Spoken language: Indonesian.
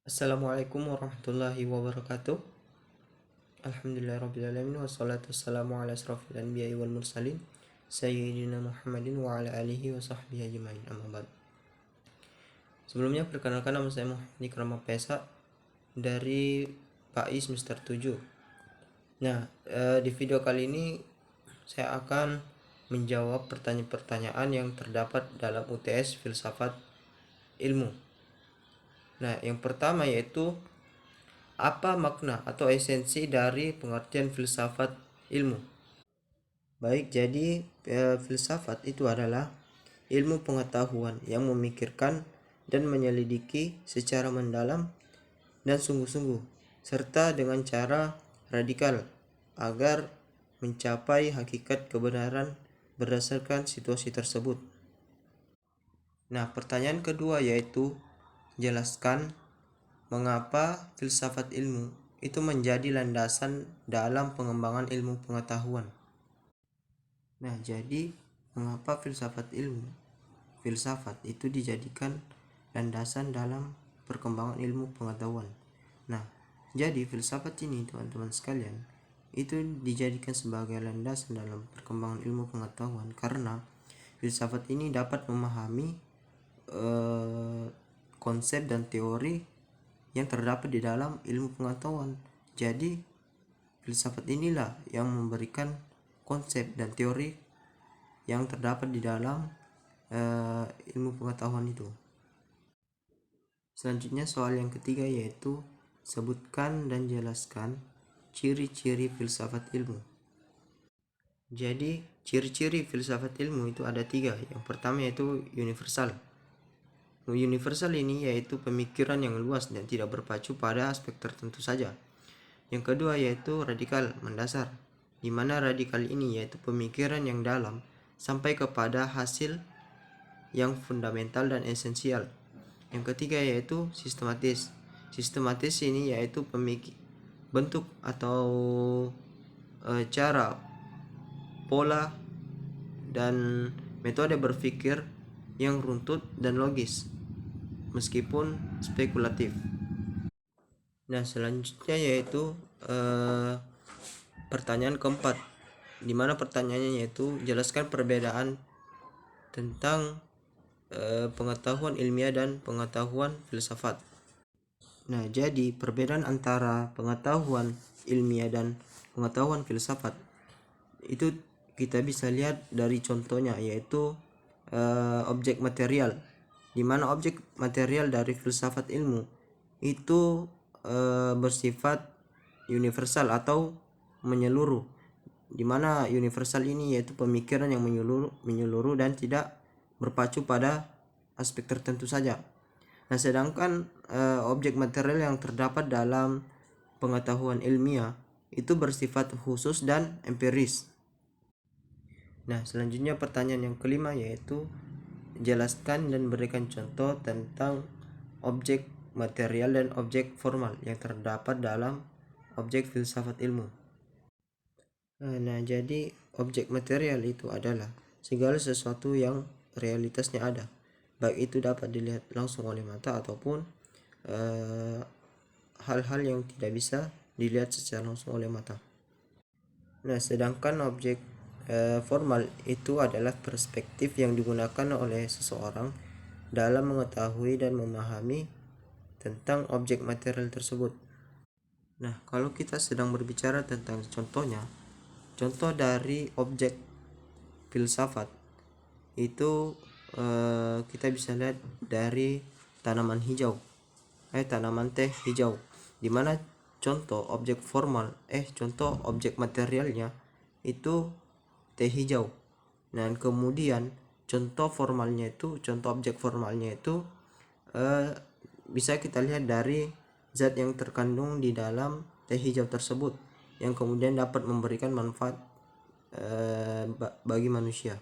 Assalamualaikum warahmatullahi wabarakatuh. Alhamdulillahirrabbilalamin. Wassalatu wassalamu ala asrafil anbiya'i wal mursalin Sayyidina Muhammadin wa ala alihi wa sahbihi ajma'in, amma ba'd. Sebelumnya perkenalkan, nama saya Muhammad Ikram Pesa dari PAI semester 7. Nah, di video kali ini saya akan menjawab pertanyaan-pertanyaan yang terdapat dalam UTS Filsafat Ilmu. Nah, yang pertama yaitu apa makna atau esensi dari pengertian filsafat ilmu? Baik, jadi filsafat itu adalah ilmu pengetahuan yang memikirkan dan menyelidiki secara mendalam dan sungguh-sungguh, serta dengan cara radikal agar mencapai hakikat kebenaran berdasarkan situasi tersebut. Nah, pertanyaan kedua yaitu jelaskan mengapa filsafat ilmu itu menjadi landasan dalam pengembangan ilmu pengetahuan. Nah, jadi mengapa filsafat ilmu? Filsafat itu dijadikan landasan dalam perkembangan ilmu pengetahuan. Nah, jadi filsafat ini teman-teman sekalian itu dijadikan sebagai landasan dalam perkembangan ilmu pengetahuan karena filsafat ini dapat memahami konsep dan teori yang terdapat di dalam ilmu pengetahuan. Jadi filsafat inilah yang memberikan konsep dan teori yang terdapat di dalam ilmu pengetahuan itu. Selanjutnya soal yang ketiga yaitu sebutkan dan jelaskan ciri-ciri filsafat ilmu. Jadi ciri-ciri filsafat ilmu itu ada 3. Yang pertama yaitu universal. Universal ini yaitu pemikiran yang luas dan tidak berpacu pada aspek tertentu saja. Yang kedua yaitu radikal, mendasar, di mana radikal ini yaitu pemikiran yang dalam sampai kepada hasil yang fundamental dan esensial. Yang ketiga yaitu sistematis. Sistematis ini yaitu bentuk atau cara, pola, dan metode berpikir yang runtut dan logis meskipun spekulatif. Nah, selanjutnya yaitu pertanyaan keempat, di mana pertanyaannya yaitu jelaskan perbedaan tentang pengetahuan ilmiah dan pengetahuan filsafat. Nah, jadi perbedaan antara pengetahuan ilmiah dan pengetahuan filsafat itu kita bisa lihat dari contohnya yaitu objek material, di mana objek material dari filsafat ilmu itu bersifat universal atau menyeluruh, di mana universal ini yaitu pemikiran yang menyeluruh dan tidak berpacu pada aspek tertentu saja. Nah, sedangkan objek material yang terdapat dalam pengetahuan ilmiah itu bersifat khusus dan empiris. Nah, selanjutnya pertanyaan yang kelima yaitu jelaskan dan berikan contoh tentang objek material dan objek formal yang terdapat dalam objek filsafat ilmu. Nah, jadi objek material itu adalah segala sesuatu yang realitasnya ada, baik itu dapat dilihat langsung oleh mata ataupun hal-hal yang tidak bisa dilihat secara langsung oleh mata. Nah, sedangkan objek formal itu adalah perspektif yang digunakan oleh seseorang dalam mengetahui dan memahami tentang objek material tersebut. Nah, kalau kita sedang berbicara tentang contohnya, contoh dari objek filsafat itu kita bisa lihat dari tanaman hijau, tanaman teh hijau, di mana contoh objek formal contoh objek materialnya itu teh hijau. Dan kemudian contoh objek formalnya itu bisa kita lihat dari zat yang terkandung di dalam teh hijau tersebut yang kemudian dapat memberikan manfaat bagi manusia.